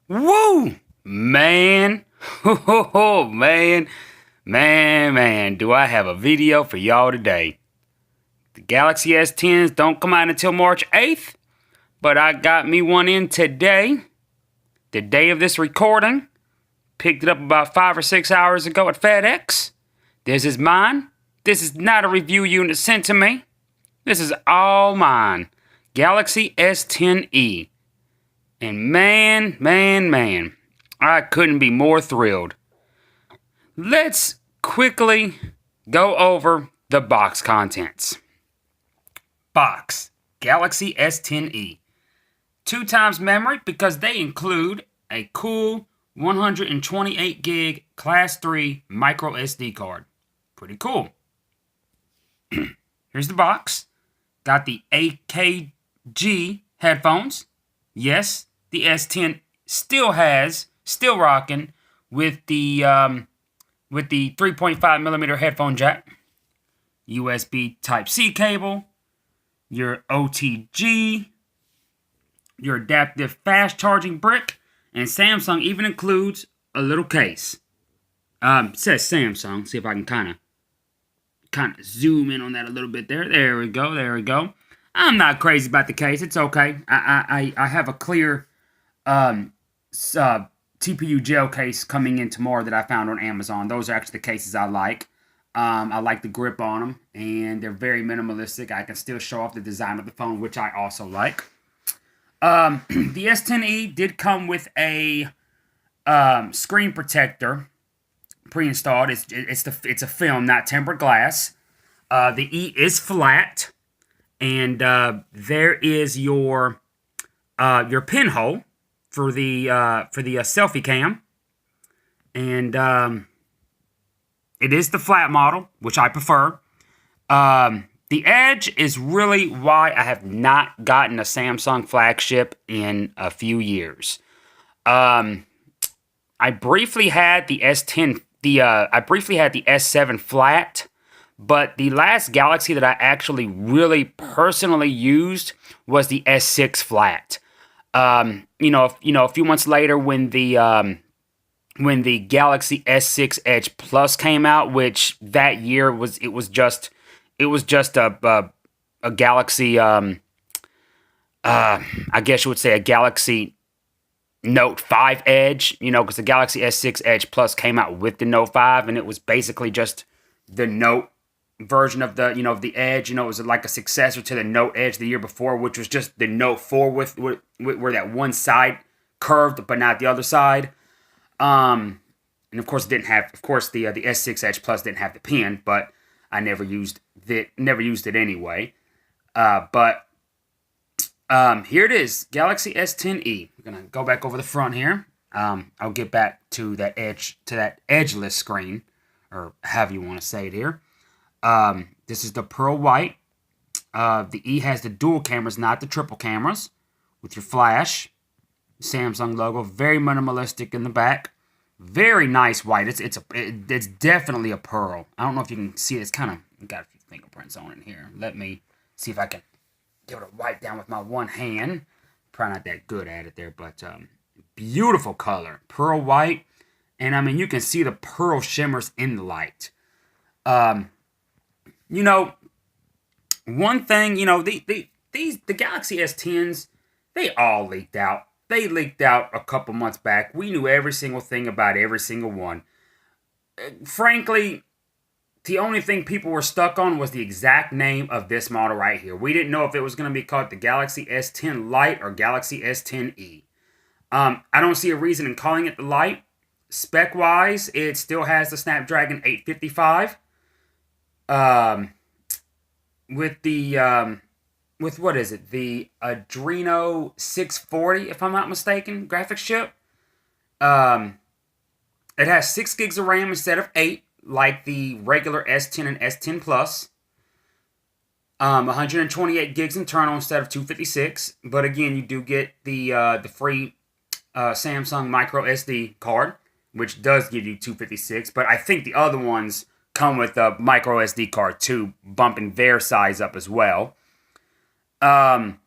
Woo! Man. Oh, man. Man, do I have a video for y'all today. The Galaxy S10s don't come out until March 8th, but I got me one in today, the day of this recording. Picked it up about 5 or 6 hours ago at FedEx. This is mine. This is not a review unit sent to me. This is all mine. Galaxy S10e. And man, I couldn't be more thrilled. Let's quickly go over the box contents. Box, Galaxy S10e. 2 times memory because they include a cool 128 gig Class 3 micro SD card. Pretty cool. Here's the box. Got the AKG headphones. Yes, the S10 still rocking with the 3.5 millimeter headphone jack, USB Type-C cable, your OTG, your adaptive fast charging brick, and Samsung even includes a little case. It says Samsung. See if I can kind of zoom in on that a little bit there. There we go. I'm not crazy about the case. It's okay. I have a clear TPU gel case coming in tomorrow that I found on Amazon. Those are actually the cases I like. I like the grip on them, and they're very minimalistic. I can still show off the design of the phone, which I also like. The S10e did come with a screen protector pre-installed. It's a film, not tempered glass. The E is flat, and there is your pinhole for the selfie cam, and it is the flat model, which I prefer. The Edge is really why I have not gotten a Samsung flagship in a few years. I briefly had the S10, I briefly had the S7 flat, but the last Galaxy that I actually really personally used was the S6 flat. A few months later when the Galaxy S6 Edge Plus came out, which that year was just a Galaxy, I guess you would say a Galaxy Note 5 Edge, because the Galaxy S6 Edge Plus came out with the Note 5, and it was basically just the Note version of the, of the Edge. It was like a successor to the Note Edge the year before, which was just the Note 4 with where that one side curved, but not the other side. And of course, the S6 Edge Plus didn't have the pen, but I never used it anyway. But here it is, Galaxy S10e. We're gonna go back over the front here. I'll get back to that edgeless screen, or however you want to say it here. This is the pearl white. The E has the dual cameras, not the triple cameras, with your flash. Samsung logo, very minimalistic in the back. Very nice white. It's definitely a pearl. I don't know if you can see it. It's kind of got a few fingerprints on it here. Let me see if I can give it a wipe down with my one hand. Probably not that good at it there, but beautiful color, pearl white, and I mean you can see the pearl shimmers in the light. One thing, the Galaxy S10s, they all leaked out. They leaked out a couple months back. We knew every single thing about every single one. Frankly, the only thing people were stuck on was the exact name of this model right here. We didn't know if it was going to be called the Galaxy S10 Lite or Galaxy S10e. I don't see a reason in calling it the Lite. Spec-wise, it still has the Snapdragon 855. With what is it? The Adreno 640, if I'm not mistaken, graphics chip. It has 6 gigs of RAM instead of 8, like the regular S10 and S10 Plus. 128 gigs internal instead of 256. But again, you do get the free Samsung micro SD card, which does give you 256. But I think the other ones come with a micro SD card too, bumping their size up as well. I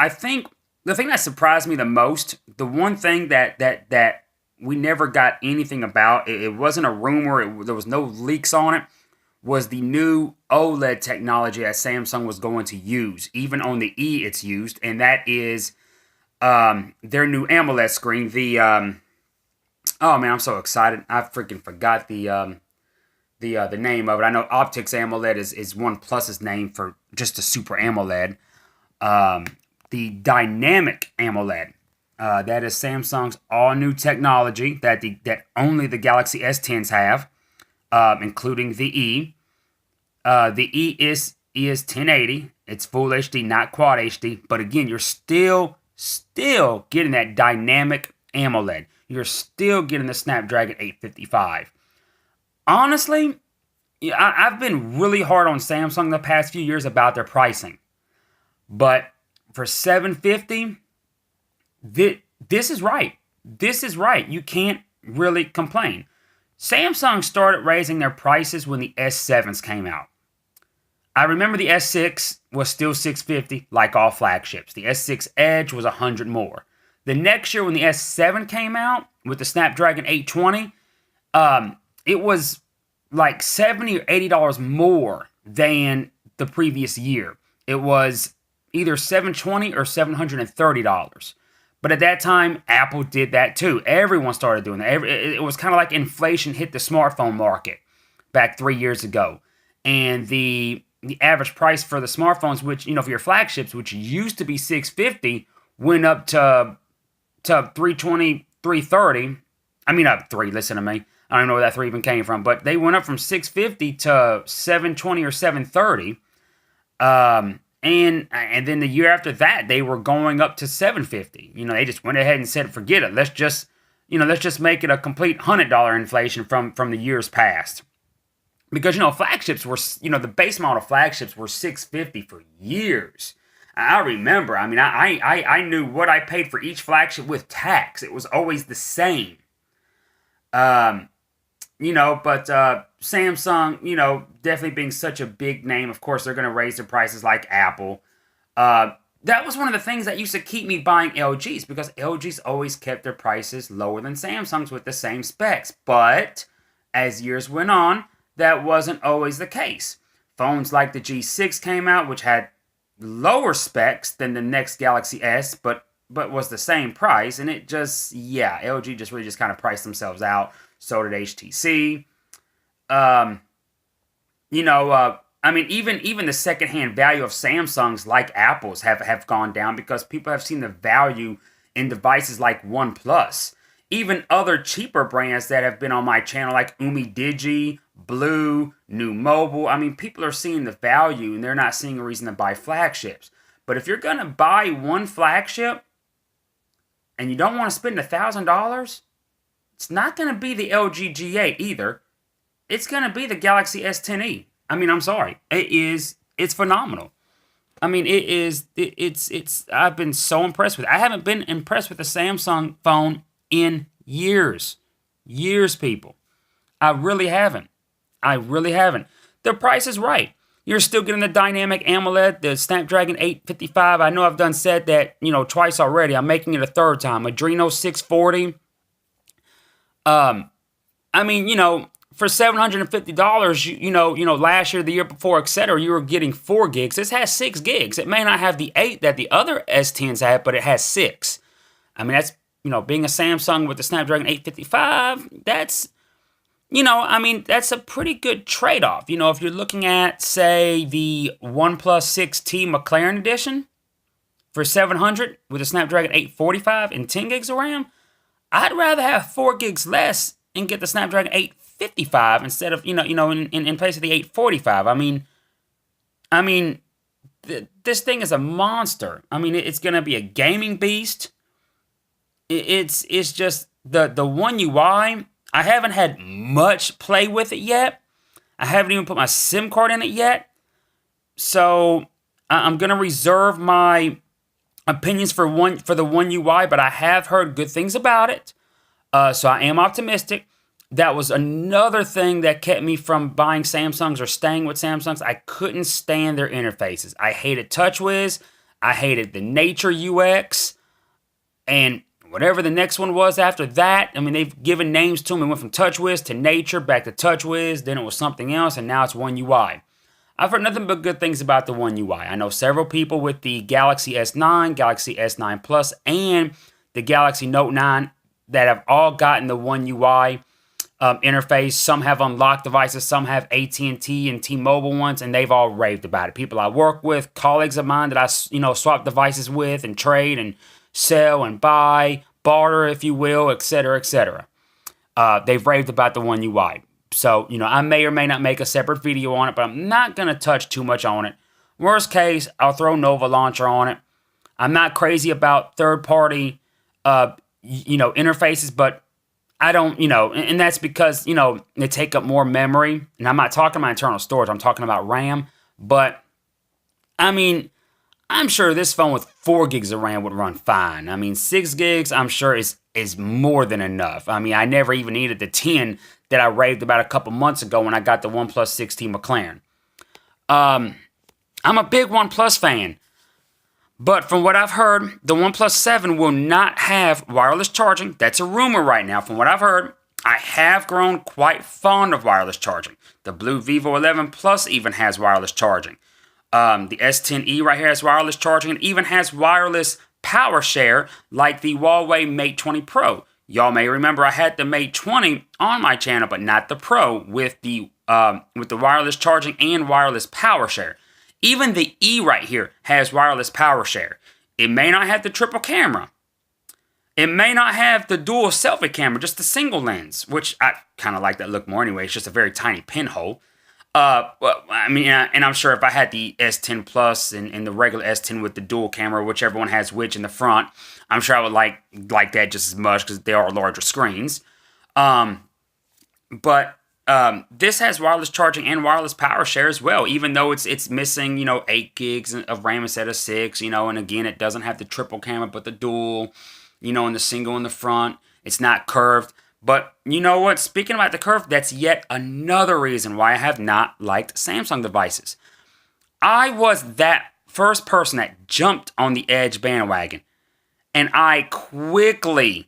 think the thing that surprised me the most, the one thing that we never got anything about, it wasn't a rumor, there was no leaks on it, was the new OLED technology that Samsung was going to use. Even on the E, it's used, and that is their new AMOLED screen. Oh man, I'm so excited! I freaking forgot the name of it. I know Optics AMOLED is OnePlus's name for just a Super AMOLED. The Dynamic AMOLED. That is Samsung's all new technology that only the Galaxy S10s have, including the E. The E is 1080. It's full HD, not quad HD. But again, you're still getting that dynamic AMOLED. You're still getting the Snapdragon 855. Honestly, I've been really hard on Samsung the past few years about their pricing. But for $750, this is right. This is right. You can't really complain. Samsung started raising their prices when the S7s came out. I remember the S6 was still $650, like all flagships. The S6 Edge was $100 more. The next year when the S7 came out with the Snapdragon 820, it was like $70 or $80 more than the previous year. It was either $720 or $730. But at that time, Apple did that too. Everyone started doing that. It was kind of like inflation hit the smartphone market back 3 years ago. And the average price for the smartphones, which, for your flagships, which used to be $650, went up to $320, $330. I mean, up three, listen to me. I don't know where that three even came from, but they went up from $650 to $720 or $730. And then the year after that, they were going up to $750. They just went ahead and said, forget it. Let's just make it a complete $100 inflation from the years past. Because, flagships were, the base model flagships were $650 for years. I remember, I knew what I paid for each flagship with tax. It was always the same. But Samsung, definitely being such a big name, of course, they're going to raise their prices like Apple. That was one of the things that used to keep me buying LGs, because LGs always kept their prices lower than Samsung's with the same specs. But as years went on, that wasn't always the case. Phones like the G6 came out, which had lower specs than the next Galaxy S, but was the same price, and it just, LG just really just kind of priced themselves out. So did HTC. Even the secondhand value of Samsungs, like Apple's, have gone down because people have seen the value in devices like OnePlus. Even other cheaper brands that have been on my channel, like Digi, Blue, New Mobile. People are seeing the value, and they're not seeing a reason to buy flagships. But if you're going to buy one flagship, and you don't want to spend $1,000, it's not going to be the LG G8 either. It's going to be the Galaxy S10e. I'm sorry. It's phenomenal. I've been so impressed with it. I haven't been impressed with the Samsung phone in years. Years, people. I really haven't. The price is right. You're still getting the dynamic AMOLED, the Snapdragon 855. I know I've said that, twice already. I'm making it a third time. Adreno 640. For $750, last year, the year before, etc., you were getting 4 gigs. This has 6 gigs. It may not have the 8 that the other S10s have, but it has 6. That's, being a Samsung with the Snapdragon 855, that's, that's a pretty good trade-off. If you're looking at, say, the OnePlus 6T McLaren Edition for $700 with a Snapdragon 845 and 10 gigs of RAM, I'd rather have 4 gigs less and get the Snapdragon 855 instead of, in place of the 845. This thing is a monster. It's going to be a gaming beast. It's just the One UI. I haven't had much play with it yet. I haven't even put my SIM card in it yet. So I'm going to reserve my opinions for the One UI, but I have heard good things about it. So I am optimistic. That was another thing that kept me from buying Samsungs or staying with Samsungs. I couldn't stand their interfaces. I hated TouchWiz. I hated the Nature UX. And whatever the next one was after that, I mean, they've given names to them. It went from TouchWiz to Nature, back to TouchWiz, then it was something else, and now it's One UI. I've heard nothing but good things about the One UI. I know several people with the Galaxy S9, Galaxy S9 Plus, and the Galaxy Note 9 that have all gotten the One UI interface. Some have unlocked devices, some have AT&T and T-Mobile ones, and they've all raved about it. People I work with, colleagues of mine that I swap devices with and trade and sell and buy, barter, if you will, etc., etc. They've raved about the One UI. So, I may or may not make a separate video on it, but I'm not going to touch too much on it. Worst case, I'll throw Nova Launcher on it. I'm not crazy about third-party, interfaces, but I don't, and that's because, they take up more memory. And I'm not talking about internal storage. I'm talking about RAM. But, I mean, I'm sure this phone with 4 gigs of RAM would run fine. I mean, 6 gigs, I'm sure is more than enough. I mean, I never even needed the 10 that I raved about a couple months ago when I got the OnePlus 6T McLaren. I'm a big OnePlus fan. But from what I've heard, the OnePlus 7 will not have wireless charging. That's a rumor right now. From what I've heard, I have grown quite fond of wireless charging. The Blue Vivo 11 Plus even has wireless charging. The S10e right here has wireless charging and even has wireless power share like the Huawei Mate 20 Pro. Y'all may remember I had the Mate 20 on my channel, but not the Pro with the wireless charging and wireless power share. Even the E right here has wireless power share. It may not have the triple camera. It may not have the dual selfie camera, just the single lens, which I kind of like that look more anyway. It's just a very tiny pinhole. Well, I mean, and I'm sure if I had the S10 Plus and the regular S10 with the dual camera, whichever one has which in the front, I'm sure I would like that just as much because they are larger screens. But this has wireless charging and wireless power share as well, even though it's missing, 8 gigs of RAM instead of 6, and again, it doesn't have the triple camera, but the dual, and the single in the front. It's not curved. But you know what? Speaking about the curve, that's yet another reason why I have not liked Samsung devices. I was that first person that jumped on the Edge bandwagon, and I quickly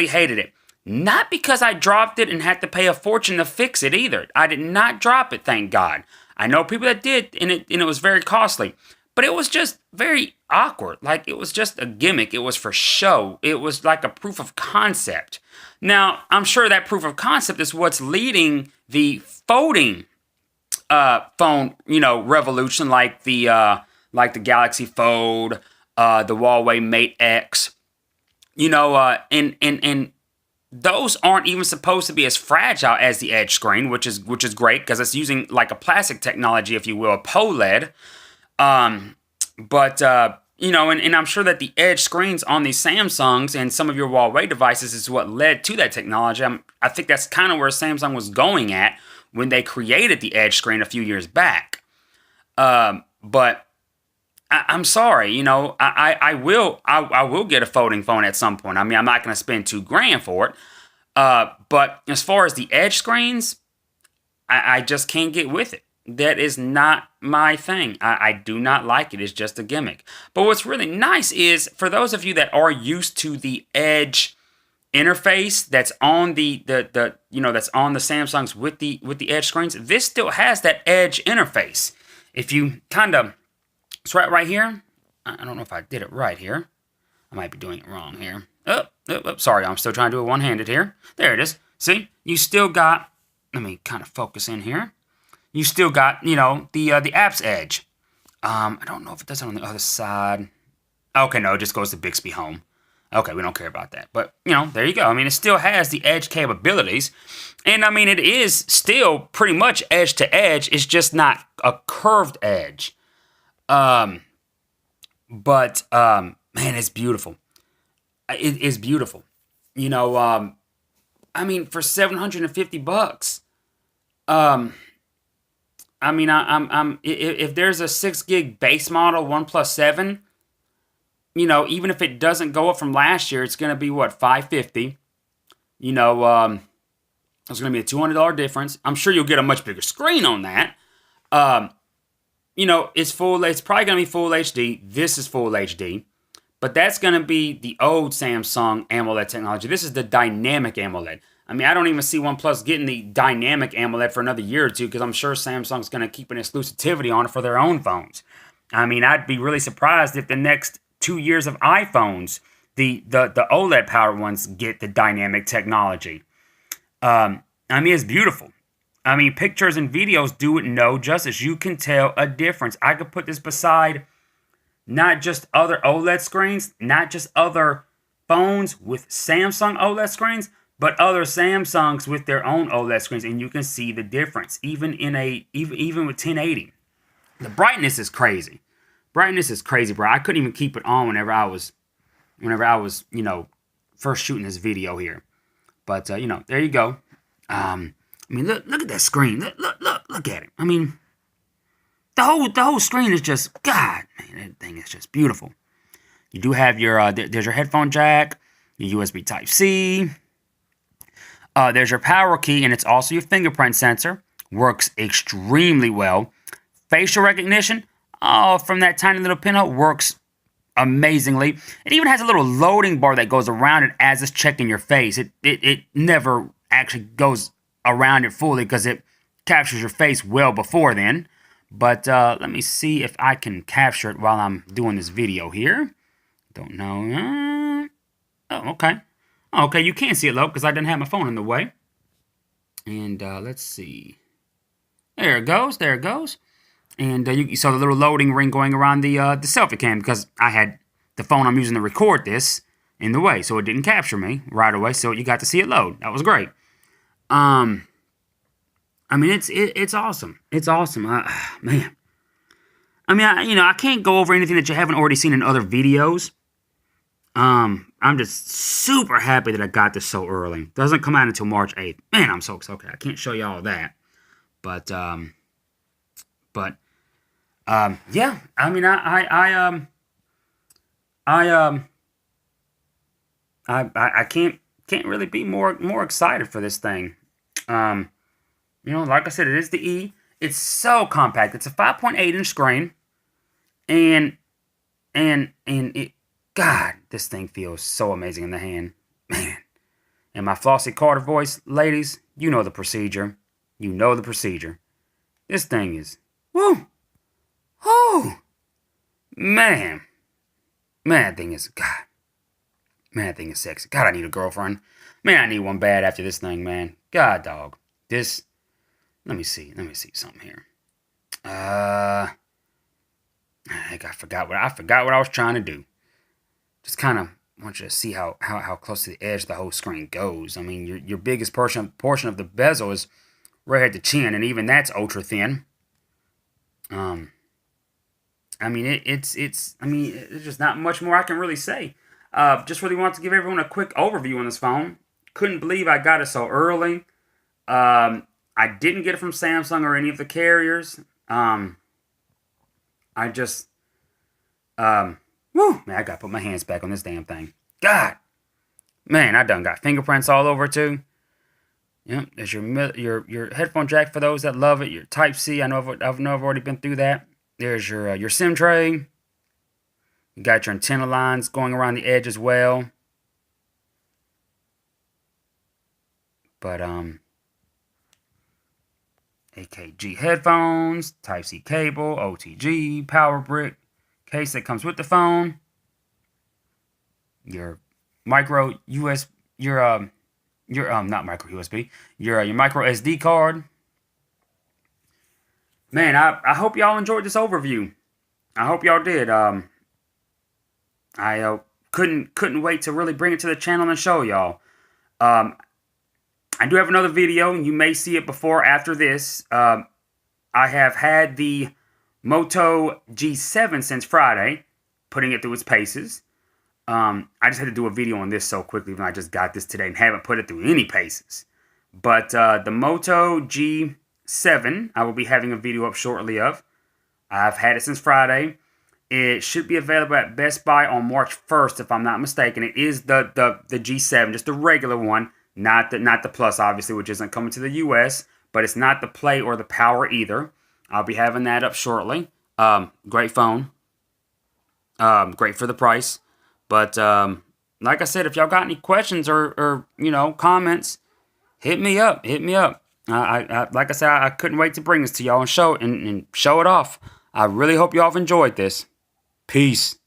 hated it. Not because I dropped it and had to pay a fortune to fix it either. I did not drop it, thank God. I know people that did, and it was very costly. But it was just very awkward. Like, it was just a gimmick. It was for show. It was like a proof of concept. Now, I'm sure that proof of concept is what's leading the folding phone, revolution, like the Galaxy Fold, the Huawei Mate X, and those aren't even supposed to be as fragile as the Edge screen, which is great because it's using like a plastic technology, if you will, a POLED. And I'm sure that the Edge screens on these Samsungs and some of your Huawei devices is what led to that technology. I think that's kind of where Samsung was going at when they created the Edge screen a few years back. But I'm sorry, I will get a folding phone at some point. I mean, I'm not going to spend $2,000 for it. But as far as the Edge screens, I just can't get with it. That is not my thing. I do not like it. It's just a gimmick. But what's really nice is, for those of you that are used to the Edge interface that's on that's on the Samsungs with the Edge screens, this still has that Edge interface. If you it's right here. I don't know if I did it right here. I might be doing it wrong here. Sorry, I'm still trying to do it one-handed here. There it is. See, you still got. Let me kind of focus in here. You still got, the apps Edge. I don't know if it does it on the other side. Okay, no, it just goes to Bixby Home. Okay, we don't care about that. But, there you go. I mean, it still has the Edge capabilities. And, I mean, it is still pretty much edge to edge. It's just not a curved edge. Man, it's beautiful. It is beautiful. I mean, for $750, I mean, if there's a 6 gig base model OnePlus 7, even if it doesn't go up from last year, it's going to be what, $550. There's going to be a $200 difference. I'm sure you'll get a much bigger screen on that. It's probably going to be full HD. This is full HD. But that's going to be the old Samsung AMOLED technology. This is the dynamic AMOLED. I mean, I don't even see OnePlus getting the dynamic AMOLED for another year or two because I'm sure Samsung's going to keep an exclusivity on it for their own phones. I mean, I'd be really surprised if the next 2 years of iPhones, the OLED powered ones, get the dynamic technology. I mean, it's beautiful. I mean, pictures and videos do it no justice. You can tell a difference. I could put this beside not just other OLED screens, not just other phones with Samsung OLED screens, but other Samsungs with their own OLED screens, and you can see the difference. Even with 1080, the brightness is crazy. Brightness is crazy, bro. I couldn't even keep it on whenever I was, first shooting this video here. But there you go. I mean, look at that screen. Look at it. I mean, the whole screen is just, God, man, that thing is just beautiful. You do have your there's your headphone jack, your USB Type-C. There's your power key, and it's also your fingerprint sensor. Works extremely well. Facial recognition, from that tiny little pinhole, works amazingly. It even has a little loading bar that goes around it as it's checking your face. It never actually goes around it fully because it captures your face well before then. But let me see if I can capture it while I'm doing this video here. Don't know. Oh, okay. Okay, you can see it, though, because I didn't have my phone in the way. And let's see. There it goes. There it goes. And you saw the little loading ring going around the selfie cam because I had the phone I'm using to record this in the way, so it didn't capture me right away. So you got to see it load. That was great. I mean, it's awesome. It's awesome, man. I mean, I can't go over anything that you haven't already seen in other videos. I'm just super happy that I got this so early. Doesn't come out until March 8th. Man, I'm so excited. I can't show you all that. But yeah. I mean, I can't really be more excited for this thing. Like I said, it is the E. It's so compact. It's a 5.8-inch screen, and it. God, this thing feels so amazing in the hand. Man. And my Flossie Carter voice, ladies, you know the procedure. You know the procedure. This thing is, woo, oh, man. Man, that thing is, God. Man, that thing is sexy. God, I need a girlfriend. Man, I need one bad after this thing, man. God, dog. This, let me see something here. I forgot what I was trying to do. Just kind of want you to see how close to the edge the whole screen goes. I mean, your biggest portion of the bezel is right at the chin, and even that's ultra thin. I mean, it's there's just not much more I can really say. Just really want to give everyone a quick overview on this phone. Couldn't believe I got it so early. I didn't get it from Samsung or any of the carriers. Woo, man, I gotta put my hands back on this damn thing. God, man, I done got fingerprints all over it too. Yep, there's your headphone jack for those that love it. Your Type-C, I know I've already been through that. There's your SIM tray. You got your antenna lines going around the edge as well. But AKG headphones, Type-C cable, OTG, power brick. Case that comes with the phone, your micro USB, not micro USB, your micro SD card. Man, I hope y'all enjoyed this overview. I hope y'all did. I couldn't wait to really bring it to the channel and show y'all. I do have another video, and you may see it before or after this. I have had the Moto G7 since Friday, putting it through its paces. I just had to do a video on this so quickly when I just got this today and haven't put it through any paces. But the Moto G7, I will be having a video up shortly of. I've had it since Friday. It should be available at Best Buy on March 1st, if I'm not mistaken. It is the G7, just the regular one, not the Plus, obviously, which isn't coming to the US. But it's not the Play or the Power either. I'll be having that up shortly. Great phone. Great for the price. But like I said, if y'all got any questions or comments, hit me up. Hit me up. Like I said, I couldn't wait to bring this to y'all and show it off. I really hope y'all have enjoyed this. Peace.